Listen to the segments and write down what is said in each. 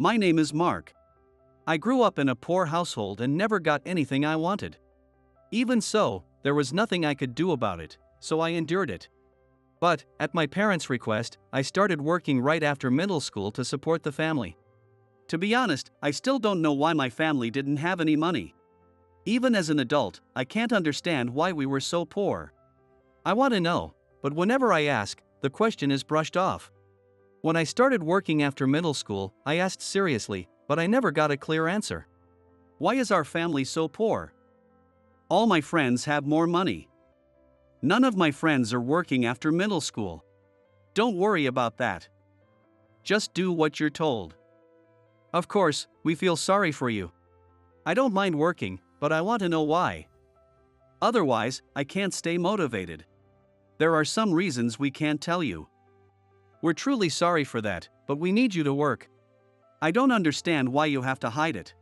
My name is Mark. I grew up in a poor household and never got anything I wanted. Even so, there was nothing I could do about it, so I endured it. But, at my parents' request, I started working right after middle school to support the family. To be honest, I still don't know why my family didn't have any money. Even as an adult, I can't understand why we were so poor. I want to know, but whenever I ask, the question is brushed off. When I started working after middle school, I asked seriously, but I never got a clear answer. Why is our family so poor? All my friends have more money. None of my friends are working after middle school. Don't worry about that. Just do what you're told. Of course, we feel sorry for you. I don't mind working, but I want to know why. Otherwise, I can't stay motivated. There are some reasons we can't tell you. We're truly sorry for that, but we need you to work. I don't understand why you have to hide it.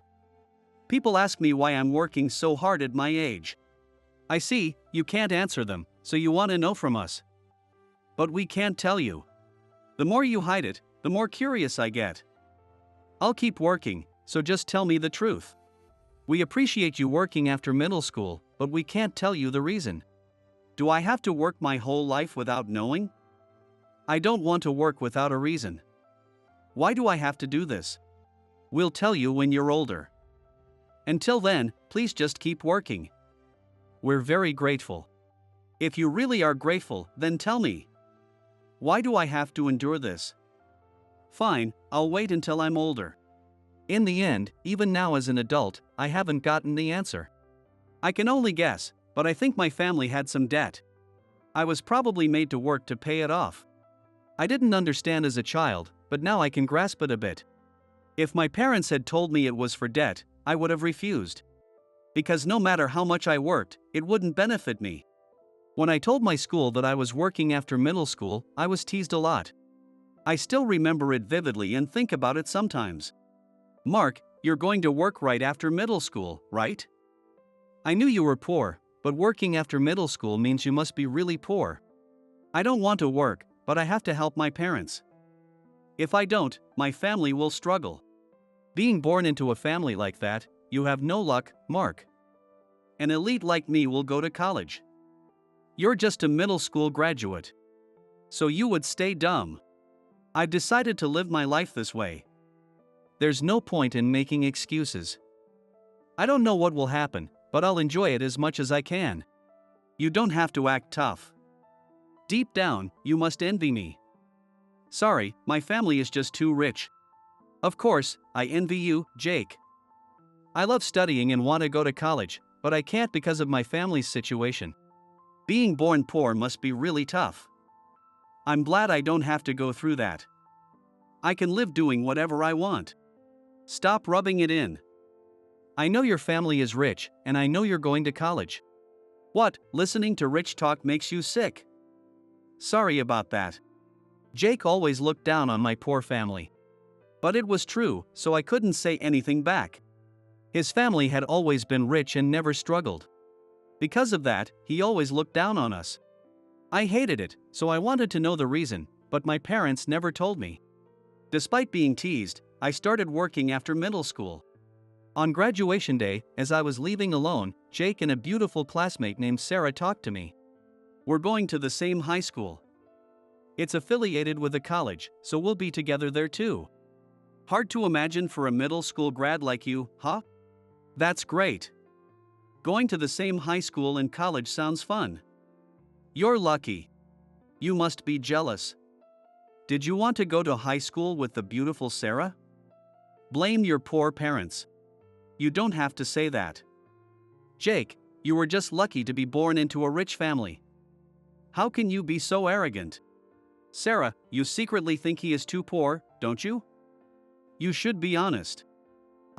People ask me why I'm working so hard at my age. I see, you can't answer them, so you want to know from us. But we can't tell you. The more you hide it, the more curious I get. I'll keep working, so just tell me the truth. We appreciate you working after middle school, but we can't tell you the reason. Do I have to work my whole life without knowing? I don't want to work without a reason. Why do I have to do this? We'll tell you when you're older. Until then, please just keep working. We're very grateful. If you really are grateful, then tell me. Why do I have to endure this? Fine, I'll wait until I'm older. In the end, even now as an adult, I haven't gotten the answer. I can only guess, but I think my family had some debt. I was probably made to work to pay it off. I didn't understand as a child, but now I can grasp it a bit. If my parents had told me it was for debt, I would have refused. Because no matter how much I worked, it wouldn't benefit me. When I told my school that I was working after middle school, I was teased a lot. I still remember it vividly and think about it sometimes. Mark, you're going to work right after middle school, right? I knew you were poor, but working after middle school means you must be really poor. I don't want to work, but I have to help my parents. If I don't, my family will struggle. Being born into a family like that, you have no luck, Mark. An elite like me will go to college. You're just a middle school graduate. So you would stay dumb. I've decided to live my life this way. There's no point in making excuses. I don't know what will happen, but I'll enjoy it as much as I can. You don't have to act tough. Deep down, you must envy me. Sorry, my family is just too rich. Of course, I envy you, Jake. I love studying and want to go to college, but I can't because of my family's situation. Being born poor must be really tough. I'm glad I don't have to go through that. I can live doing whatever I want. Stop rubbing it in. I know your family is rich, and I know you're going to college. What, listening to rich talk makes you sick? Sorry about that. Jake always looked down on my poor family. But it was true, so I couldn't say anything back. His family had always been rich and never struggled. Because of that, he always looked down on us. I hated it, so I wanted to know the reason, but my parents never told me. Despite being teased, I started working after middle school. On graduation day, as I was leaving alone, Jake and a beautiful classmate named Sarah talked to me. We're going to the same high school. It's affiliated with a college, so we'll be together there too. Hard to imagine for a middle school grad like you, huh? That's great. Going to the same high school and college sounds fun. You're lucky. You must be jealous. Did you want to go to high school with the beautiful Sarah? Blame your poor parents. You don't have to say that. Jake, you were just lucky to be born into a rich family. How can you be so arrogant? Sarah, you secretly think he is too poor, don't you? You should be honest.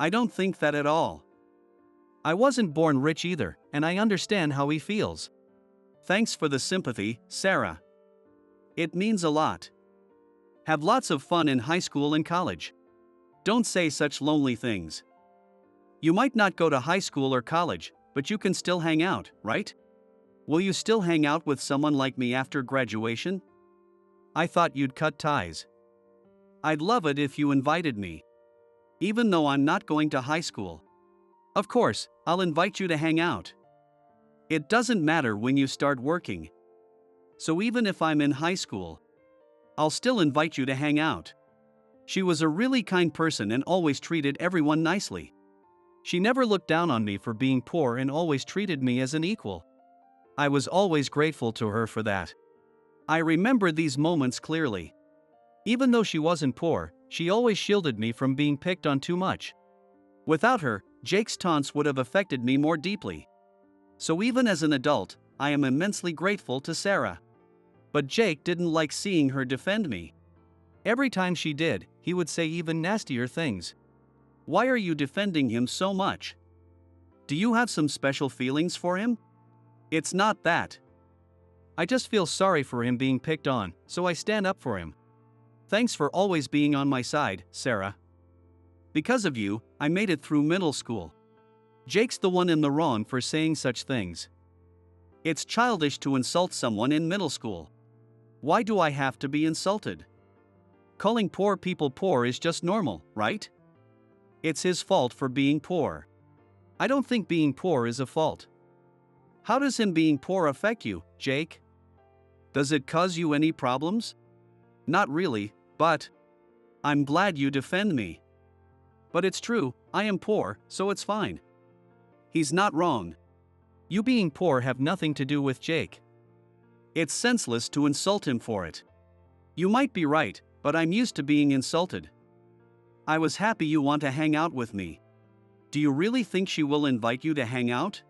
I don't think that at all. I wasn't born rich either, and I understand how he feels. Thanks for the sympathy, Sarah. It means a lot. Have lots of fun in high school and college. Don't say such lonely things. You might not go to high school or college, but you can still hang out, right? Will you still hang out with someone like me after graduation? I thought you'd cut ties. I'd love it if you invited me. even though I'm not going to high school. Of course, I'll invite you to hang out. It doesn't matter when you start working. So even if I'm in high school, I'll still invite you to hang out. She was a really kind person and always treated everyone nicely. She never looked down on me for being poor and always treated me as an equal. I was always grateful to her for that. I remember these moments clearly. Even though she wasn't poor, she always shielded me from being picked on too much. Without her, Jake's taunts would have affected me more deeply. So even as an adult, I am immensely grateful to Sarah. But Jake didn't like seeing her defend me. Every time she did, he would say even nastier things. Why are you defending him so much? Do you have some special feelings for him? It's not that. I just feel sorry for him being picked on, so I stand up for him. Thanks for always being on my side, Sarah. Because of you, I made it through middle school. Jake's the one in the wrong for saying such things. It's childish to insult someone in middle school. Why do I have to be insulted? Calling poor people poor is just normal, right? It's his fault for being poor. I don't think being poor is a fault. How does him being poor affect you, Jake? Does it cause you any problems? Not really, but I'm glad you defend me. But it's true, I am poor, so it's fine. He's not wrong. You being poor have nothing to do with Jake. It's senseless to insult him for it. You might be right, but I'm used to being insulted. I was happy you want to hang out with me. Do you really think she will invite you to hang out?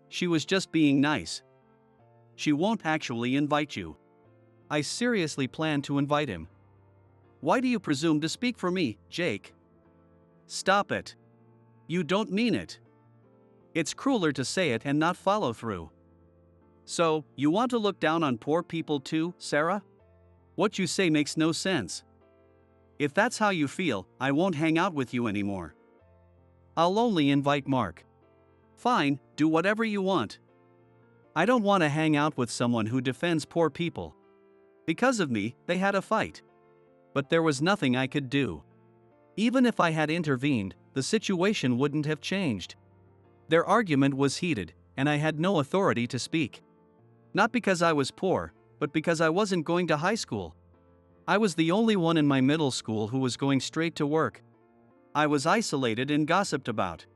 She was just being nice. She won't actually invite you. I seriously plan to invite him. Why do you presume to speak for me, Jake? Stop it. You don't mean it. It's crueler to say it and not follow through. So, you want to look down on poor people too, Sarah? What you say makes no sense. If that's how you feel, I won't hang out with you anymore. I'll only invite Mark. Fine, do whatever you want. I don't want to hang out with someone who defends poor people. Because of me, they had a fight. But there was nothing I could do. Even if I had intervened, the situation wouldn't have changed. Their argument was heated, and I had no authority to speak. Not because I was poor, but because I wasn't going to high school. I was the only one in my middle school who was going straight to work. I was isolated and gossiped about.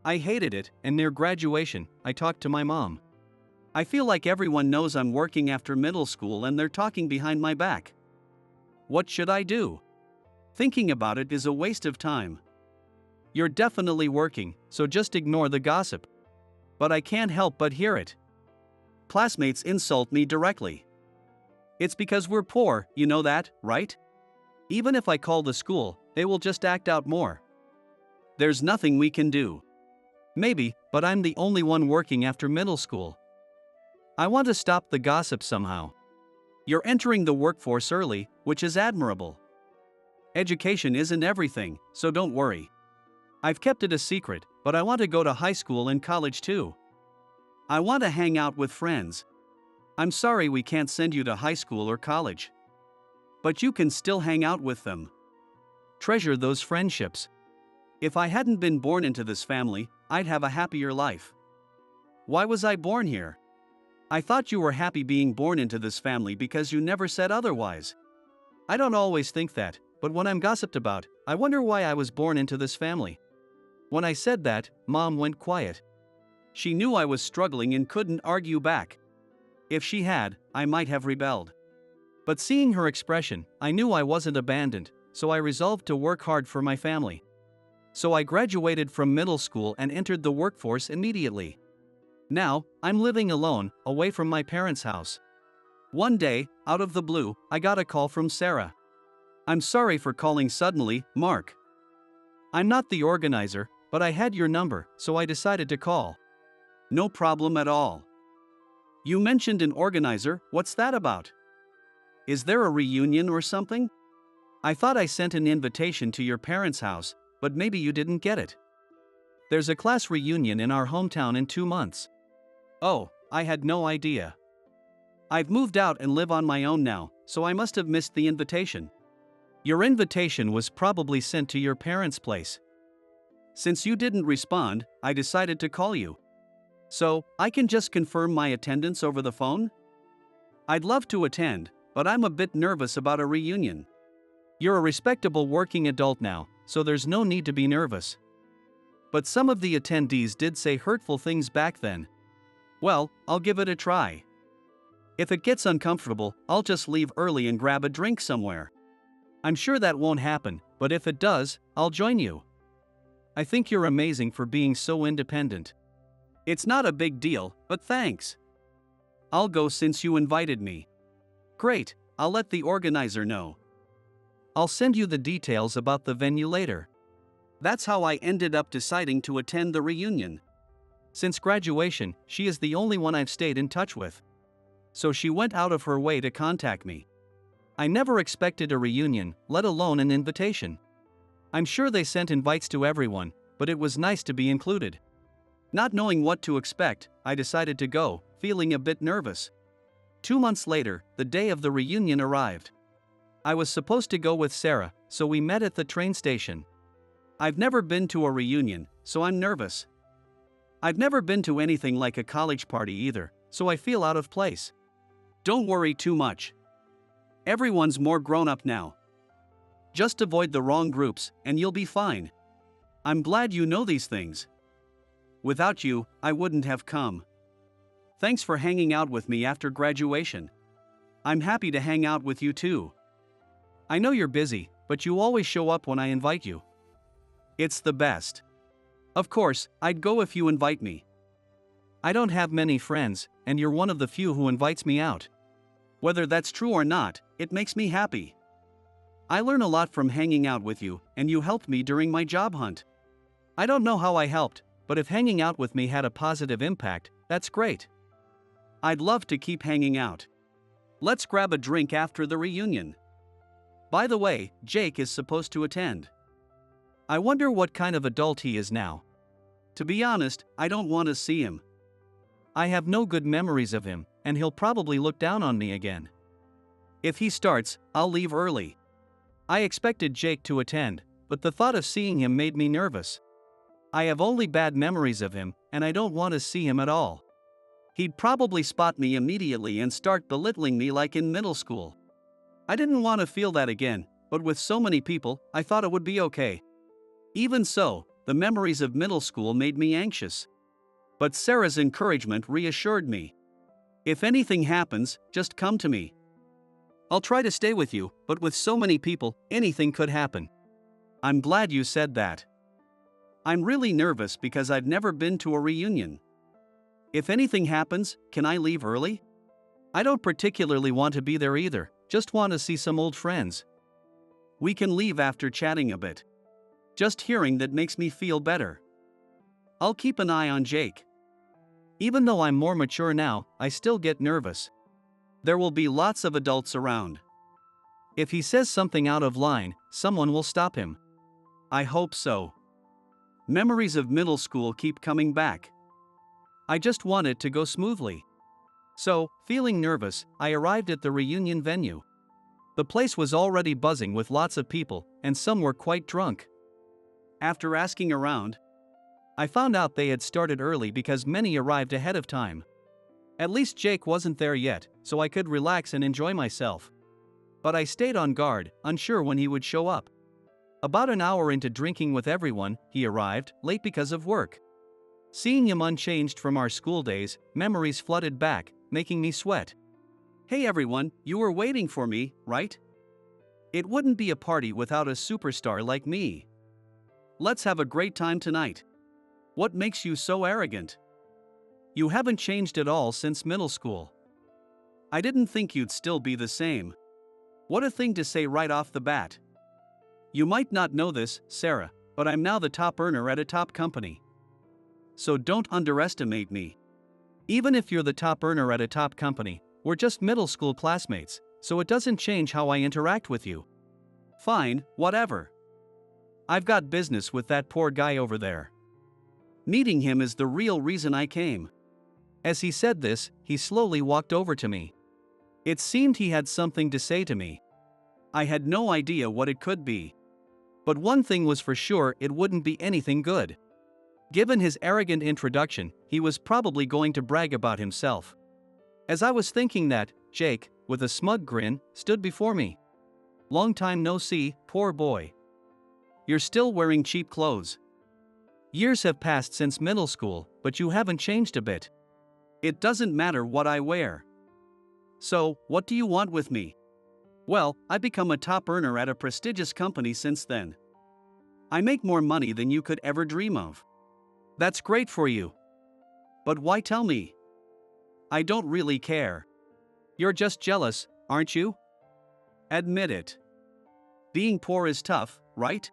I hated it, and near graduation, I talked to my mom. I feel like everyone knows I'm working after middle school and they're talking behind my back. What should I do? Thinking about it is a waste of time. You're definitely working, so just ignore the gossip. But I can't help but hear it. Classmates insult me directly. It's because we're poor, you know that, right? Even if I call the school, they will just act out more. There's nothing we can do. Maybe, but I'm the only one working after middle school. I want to stop the gossip somehow. You're entering the workforce early, which is admirable. Education isn't everything, so don't worry. I've kept it a secret, but I want to go to high school and college too. I want to hang out with friends. I'm sorry we can't send you to high school or college. But you can still hang out with them. Treasure those friendships. If I hadn't been born into this family, I'd have a happier life. Why was I born here? I thought you were happy being born into this family because you never said otherwise. I don't always think that, but when I'm gossiped about, I wonder why I was born into this family. When I said that, Mom went quiet. She knew I was struggling and couldn't argue back. If she had, I might have rebelled. But seeing her expression, I knew I wasn't abandoned, so I resolved to work hard for my family. So I graduated from middle school and entered the workforce immediately. Now, I'm living alone, away from my parents' house. One day, out of the blue, I got a call from Sarah. I'm sorry for calling suddenly, Mark. I'm not the organizer, but I had your number, so I decided to call. No problem at all. You mentioned an organizer, what's that about? Is there a reunion or something? I thought I sent an invitation to your parents' house, but maybe you didn't get it. There's a class reunion in our hometown in 2 months. Oh, I had no idea. I've moved out and live on my own now, so I must have missed the invitation. Your invitation was probably sent to your parents' place. Since you didn't respond, I decided to call you. So, I can just confirm my attendance over the phone? I'd love to attend, but I'm a bit nervous about a reunion. You're a respectable working adult now, so there's no need to be nervous. But some of the attendees did say hurtful things back then. Well, I'll give it a try. If it gets uncomfortable, I'll just leave early and grab a drink somewhere. I'm sure that won't happen, but if it does, I'll join you. I think you're amazing for being so independent. It's not a big deal, but thanks. I'll go since you invited me. Great, I'll let the organizer know. I'll send you the details about the venue later. That's how I ended up deciding to attend the reunion. Since graduation, she is the only one I've stayed in touch with. So she went out of her way to contact me. I never expected a reunion, let alone an invitation. I'm sure they sent invites to everyone, but it was nice to be included. Not knowing what to expect, I decided to go, feeling a bit nervous. 2 months later, the day of the reunion arrived. I was supposed to go with Sarah, so we met at the train station. I've never been to a reunion, so I'm nervous. I've never been to anything like a college party either, so I feel out of place. Don't worry too much. Everyone's more grown up now. Just avoid the wrong groups, and you'll be fine. I'm glad you know these things. Without you, I wouldn't have come. Thanks for hanging out with me after graduation. I'm happy to hang out with you too. I know you're busy, but you always show up when I invite you. It's the best. Of course, I'd go if you invite me. I don't have many friends, and you're one of the few who invites me out. Whether that's true or not, it makes me happy. I learn a lot from hanging out with you, and you helped me during my job hunt. I don't know how I helped, but if hanging out with me had a positive impact, that's great. I'd love to keep hanging out. Let's grab a drink after the reunion. By the way, Jake is supposed to attend. I wonder what kind of adult he is now. To be honest, I don't want to see him. I have no good memories of him, and he'll probably look down on me again. If he starts, I'll leave early. I expected Jake to attend, but the thought of seeing him made me nervous. I have only bad memories of him, and I don't want to see him at all. He'd probably spot me immediately and start belittling me like in middle school. I didn't want to feel that again, but with so many people, I thought it would be okay. Even so, the memories of middle school made me anxious. But Sarah's encouragement reassured me. If anything happens, just come to me. I'll try to stay with you, but with so many people, anything could happen. I'm glad you said that. I'm really nervous because I've never been to a reunion. If anything happens, can I leave early? I don't particularly want to be there either, just want to see some old friends. We can leave after chatting a bit. Just hearing that makes me feel better. I'll keep an eye on Jake. Even though I'm more mature now, I still get nervous. There will be lots of adults around. If he says something out of line, someone will stop him. I hope so. Memories of middle school keep coming back. I just want it to go smoothly. So, feeling nervous, I arrived at the reunion venue. The place was already buzzing with lots of people, and some were quite drunk. After asking around, I found out they had started early because many arrived ahead of time. At least Jake wasn't there yet, so I could relax and enjoy myself. But I stayed on guard, unsure when he would show up. About an hour into drinking with everyone, he arrived, late because of work. Seeing him unchanged from our school days, memories flooded back, making me sweat. Hey everyone, you were waiting for me, right? It wouldn't be a party without a superstar like me. Let's have a great time tonight. What makes you so arrogant? You haven't changed at all since middle school. I didn't think you'd still be the same. What a thing to say right off the bat. You might not know this, Sarah, but I'm now the top earner at a top company. So don't underestimate me. Even if you're the top earner at a top company, we're just middle school classmates, so it doesn't change how I interact with you. Fine, whatever. I've got business with that poor guy over there. Meeting him is the real reason I came. As he said this, he slowly walked over to me. It seemed he had something to say to me. I had no idea what it could be. But one thing was for sure, it wouldn't be anything good. Given his arrogant introduction, he was probably going to brag about himself. As I was thinking that, Jake, with a smug grin, stood before me. "Long time no see, poor boy. You're still wearing cheap clothes. Years have passed since middle school, but you haven't changed a bit." "It doesn't matter what I wear. So, what do you want with me?" "Well, I've become a top earner at a prestigious company since then. I make more money than you could ever dream of." "That's great for you. But why tell me?" "I don't really care. You're just jealous, aren't you? Admit it. Being poor is tough, right?"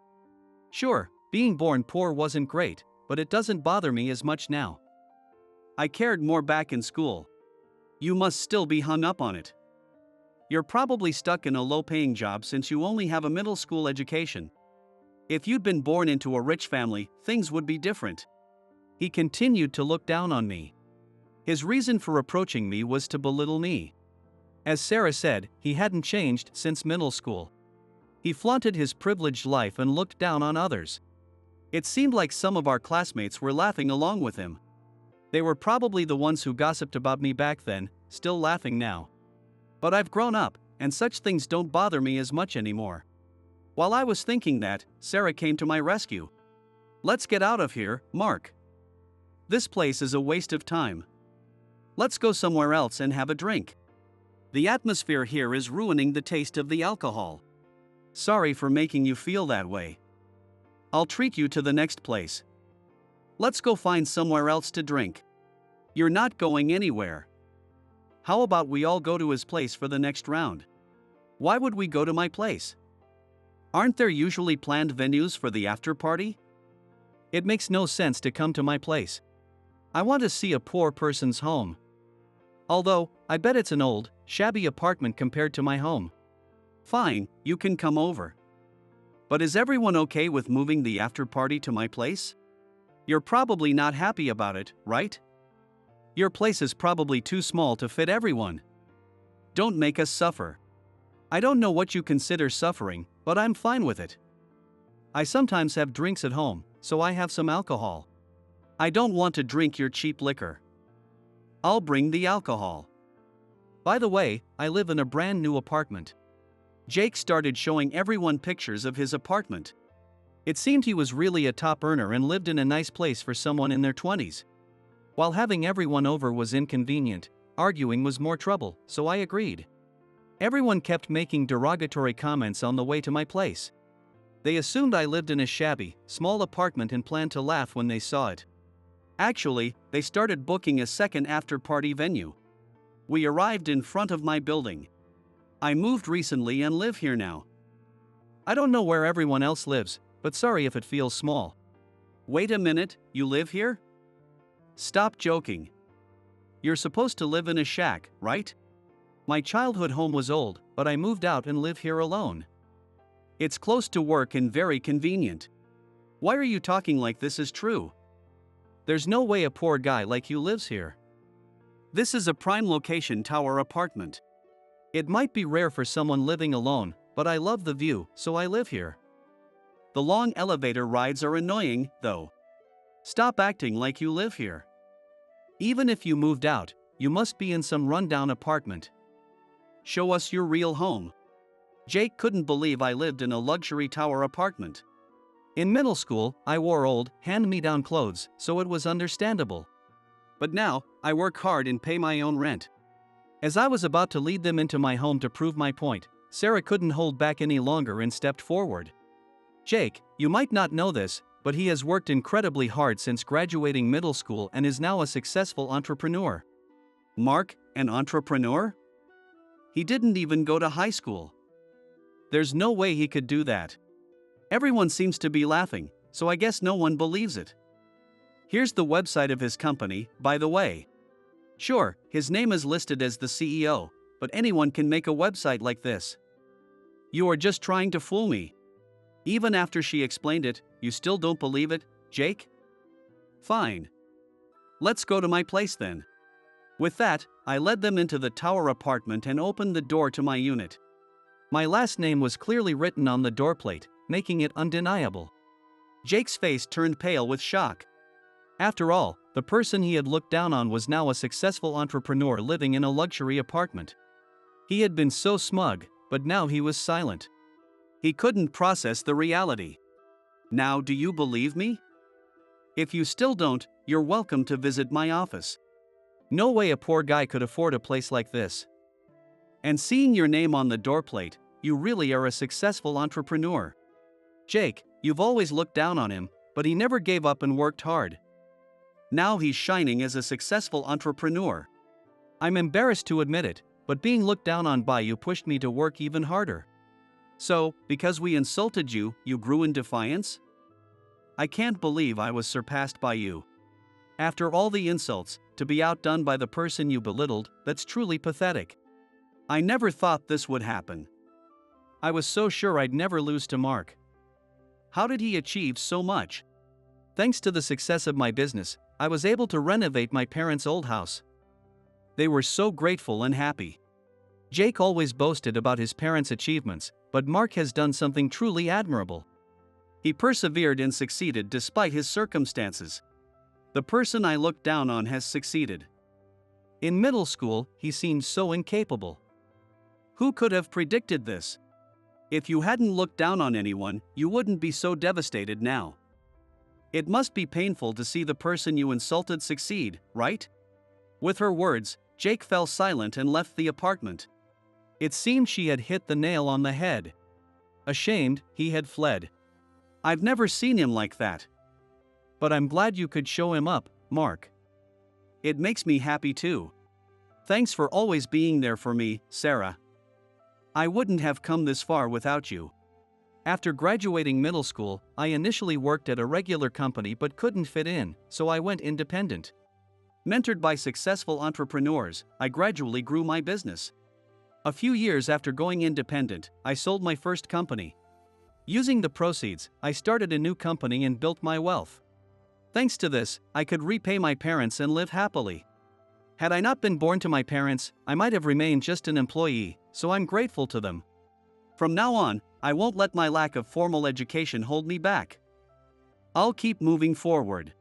"Sure, being born poor wasn't great, but it doesn't bother me as much now. I cared more back in school." "You must still be hung up on it. You're probably stuck in a low-paying job since you only have a middle school education. If you'd been born into a rich family, things would be different." He continued to look down on me. His reason for approaching me was to belittle me. As Sarah said, he hadn't changed since middle school. He flaunted his privileged life and looked down on others. It seemed like some of our classmates were laughing along with him. They were probably the ones who gossiped about me back then, still laughing now. But I've grown up, and such things don't bother me as much anymore. While I was thinking that, Sarah came to my rescue. "Let's get out of here, Mark. This place is a waste of time. Let's go somewhere else and have a drink. The atmosphere here is ruining the taste of the alcohol." "Sorry for making you feel that way. I'll treat you to the next place. Let's go find somewhere else to drink." "You're not going anywhere. How about we all go to his place for the next round?" "Why would we go to my place? Aren't there usually planned venues for the after party?" "It makes no sense to come to my place. I want to see a poor person's home. Although, I bet it's an old, shabby apartment compared to my home." "Fine, you can come over. But is everyone okay with moving the after party to my place? You're probably not happy about it, right? Your place is probably too small to fit everyone. Don't make us suffer." "I don't know what you consider suffering, but I'm fine with it. I sometimes have drinks at home, so I have some alcohol. I don't want to drink your cheap liquor. I'll bring the alcohol. By the way, I live in a brand new apartment." Jake started showing everyone pictures of his apartment. It seemed he was really a top earner and lived in a nice place for someone in their 20s. While having everyone over was inconvenient, arguing was more trouble, so I agreed. Everyone kept making derogatory comments on the way to my place. They assumed I lived in a shabby, small apartment and planned to laugh when they saw it. Actually, they started booking a second after-party venue. We arrived in front of my building. I moved recently and live here now. I don't know where everyone else lives, but sorry if it feels small. "Wait a minute, you live here? Stop joking. You're supposed to live in a shack, right? My childhood home was old, but I moved out and live here alone. It's close to work and very convenient. Why are you talking like this is true? There's no way a poor guy like you lives here. This is a prime location tower apartment. It might be rare for someone living alone, but I love the view, so I live here. The long elevator rides are annoying, though. Stop acting like you live here. Even if you moved out, you must be in some rundown apartment. Show us your real home." Jake couldn't believe I lived in a luxury tower apartment. In middle school, I wore old, hand-me-down clothes, so it was understandable. But now, I work hard and pay my own rent. As I was about to lead them into my home to prove my point, Sarah couldn't hold back any longer and stepped forward. "Jake, you might not know this, but he has worked incredibly hard since graduating middle school and is now a successful entrepreneur." "Mark, an entrepreneur? He didn't even go to high school. There's no way he could do that." Everyone seems to be laughing, so I guess no one believes it. Here's the website of his company, by the way. Sure, his name is listed as the CEO, but anyone can make a website like this. You are just trying to fool me. Even after she explained it, you still don't believe it, Jake? Fine. Let's go to my place then. With that, I led them into the tower apartment and opened the door to my unit. My last name was clearly written on the doorplate, making it undeniable. Jake's face turned pale with shock. After all, the person he had looked down on was now a successful entrepreneur living in a luxury apartment. He had been so smug, but now he was silent. He couldn't process the reality. Now, do you believe me? If you still don't, you're welcome to visit my office. No way a poor guy could afford a place like this. And seeing your name on the doorplate, you really are a successful entrepreneur. Jake, you've always looked down on him, but he never gave up and worked hard. Now he's shining as a successful entrepreneur. I'm embarrassed to admit it, but being looked down on by you pushed me to work even harder. So, because we insulted you, you grew in defiance? I can't believe I was surpassed by you. After all the insults, to be outdone by the person you belittled, that's truly pathetic. I never thought this would happen. I was so sure I'd never lose to Mark. How did he achieve so much? Thanks to the success of my business, I was able to renovate my parents' old house. They were so grateful and happy. Jake always boasted about his parents' achievements, but Mark has done something truly admirable. He persevered and succeeded despite his circumstances. The person I looked down on has succeeded. In middle school, he seemed so incapable. Who could have predicted this? If you hadn't looked down on anyone, you wouldn't be so devastated now. It must be painful to see the person you insulted succeed, right? With her words, Jake fell silent and left the apartment. It seemed she had hit the nail on the head. Ashamed, he had fled. I've never seen him like that. But I'm glad you could show him up, Mark. It makes me happy too. Thanks for always being there for me, Sarah. I wouldn't have come this far without you. After graduating middle school, I initially worked at a regular company but couldn't fit in, so I went independent. Mentored by successful entrepreneurs, I gradually grew my business. A few years after going independent, I sold my first company. Using the proceeds, I started a new company and built my wealth. Thanks to this, I could repay my parents and live happily. Had I not been born to my parents, I might have remained just an employee, so I'm grateful to them. From now on, I won't let my lack of formal education hold me back. I'll keep moving forward.